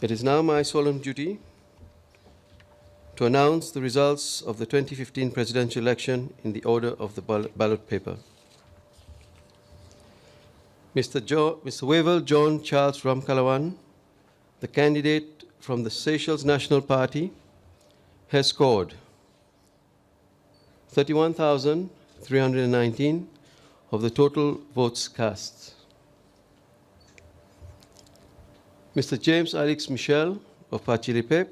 It is now my solemn duty to announce the results of the 2015 presidential election in the order of the ballot paper. Mr. Wavell John Charles Ramkalawan, the candidate from the Seychelles National Party, has scored 31,319 of the total votes cast. Mr. James Alex Michel of Pachilipep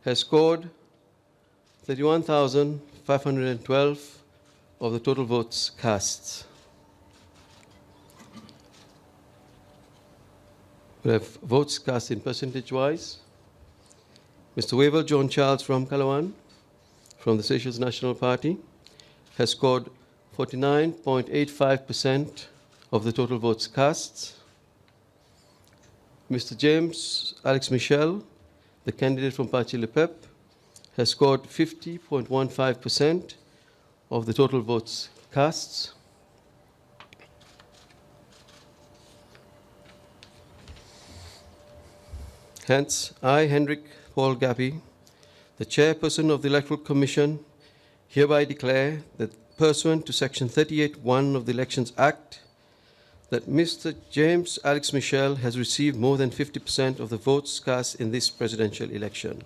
has scored 31,512 of the total votes cast. We have votes cast in percentage-wise. Mr. Wavell John Charles Ramkalawan from the Seychelles National Party has scored 49.85% of the total votes cast. Mr. James Alex Michel, the candidate from Pachilipep, has scored 50.15% of the total votes cast. Hence, I, Hendrik Paul Gappy, the chairperson of the Electoral Commission, hereby declare that pursuant to Section 38(1) of the Elections Act, that Mr. James Alex Michel has received more than 50% of the votes cast in this presidential election.